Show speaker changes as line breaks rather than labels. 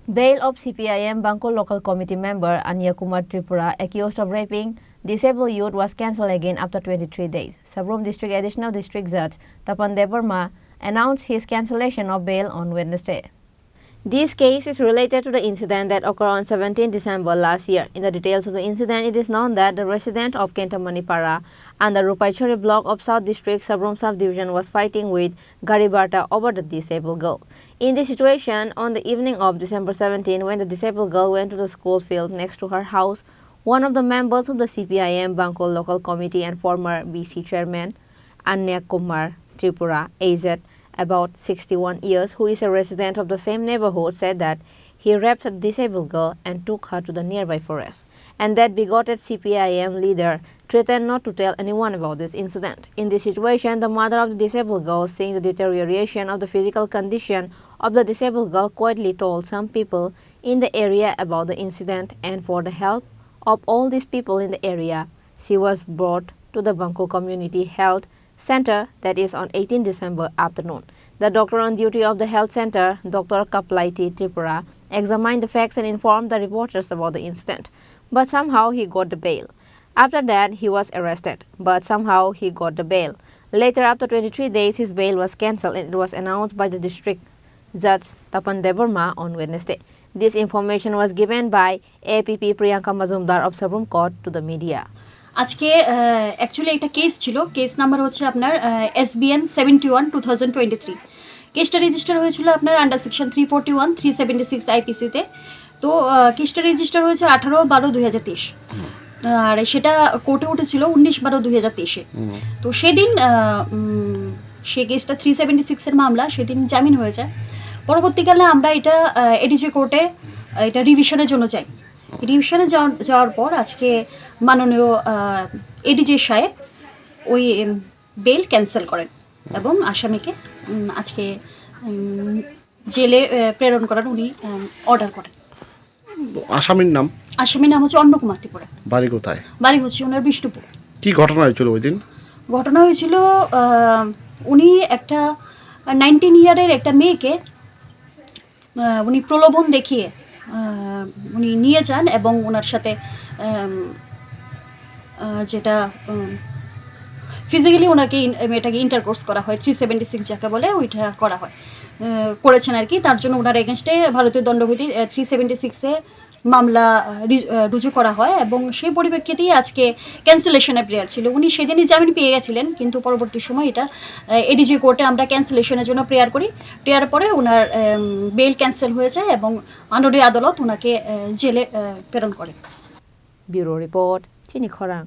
Bail of CPIM Bankul local committee member Anya Kumar Tripura accused of raping disabled youth was cancelled again after 23 days. Sabrom District Additional District Judge Tapan Devarma announced his cancellation of bail on Wednesday. This case is related to the incident that occurred on 17 December last year. In the details of the incident, it is known that the resident of Kentamani-Para and the Rupaichari block of South District Sabrom Sub-Division was fighting with Garibata over the disabled girl. In this situation, on the evening of December 17, when the disabled girl went to the school field next to her house, one of the members of the CPIM Bankul local committee and former BC chairman, Anya Kumar Tripura, aged about 61 years, who is a resident of the same neighborhood, said that he raped a disabled girl and took her to the nearby forest, and that bigoted CPIM leader threatened not to tell anyone about this incident. In this situation, the mother of the disabled girl, seeing the deterioration of the physical condition of the disabled girl, quietly told some people in the area about the incident, and for the help of all these people in the area, she was brought to the Bankul Community Health Center, that is on 18 December afternoon. The doctor on duty of the health center, Dr. Kaplaiti Tripura, examined the facts and informed the reporters about the incident. But somehow he got the bail. After that, he was arrested, but somehow he got the bail. Later, after 23 days, his bail was cancelled and it was announced by the district judge Tapan Devarma on Wednesday. This information was given by APP Priyanka Mazumdar of Sabrom Court to the media.
আজকে actually একটা case ছিল, case number হচ্ছে আপনার SBN 71/2023। কেসটা register হয়েছিল আপনার under section 341 376 আইপিসিতে। তো কেসটা রেজিস্টার হয়েছে 18/12/2023, আর সেটা কোর্টে উঠেছিল 19/12/2023-এ। তো সেদিন সে কেসটা 376-এর মামলা, সেদিন জামিন হয়ে যায়। পরবর্তীকালে আমরা এটা এডিজি কোর্টে এটা রিভিশনের জন্য চাই। রিভিশনে যাওয়ার পর আজকে মাননীয় এডিজি সাহেব ওই বেল ক্যান্সেল করেন এবং আসামিকে আজকে জেলে প্রেরণ করার উনি অর্ডার করেন।
আসামির নাম
হচ্ছে অন্য কুমার ত্রিপুরা।
বাড়ি কোথায়?
বাড়ি হচ্ছে ওনার বিষ্ণুপুর।
কি ঘটনা হয়েছিল ওই দিন?
ঘটনা হয়েছিল উনি একটা 19 ইয়ারের একটা মেয়েকে উনি প্রলোভন দেখিয়ে উনি নিয়ে যান এবং ওনার সাথে যেটা ফিজিক্যালি ওনাকে মেয়েটাকে ইন্টারকোর্স করা হয়, 376 যাকে বলে ওইটা করা হয়, করেছেন আর কি। তার জন্য ওনার এগেনস্টে ভারতীয় দণ্ডবিধি 376-এ মামলা রুজু করা হয় এবং সেই পরিপ্রেক্ষিতেই আজকে ক্যান্সেলেশনের প্রেয়ার ছিল। উনি সেদিনই জামিন পেয়ে গেছিলেন, কিন্তু পরবর্তী সময় এটা এডিজি কোর্টে আমরা ক্যান্সেলেশনের জন্য প্রেয়ার করি। প্রেয়ার পরে ওনার বেল ক্যান্সেল হয়ে যায় এবং মাননীয় আদালত ওনাকে জেলে প্রেরণ করে।
ব্যুরো রিপোর্ট, চিনি খরাং।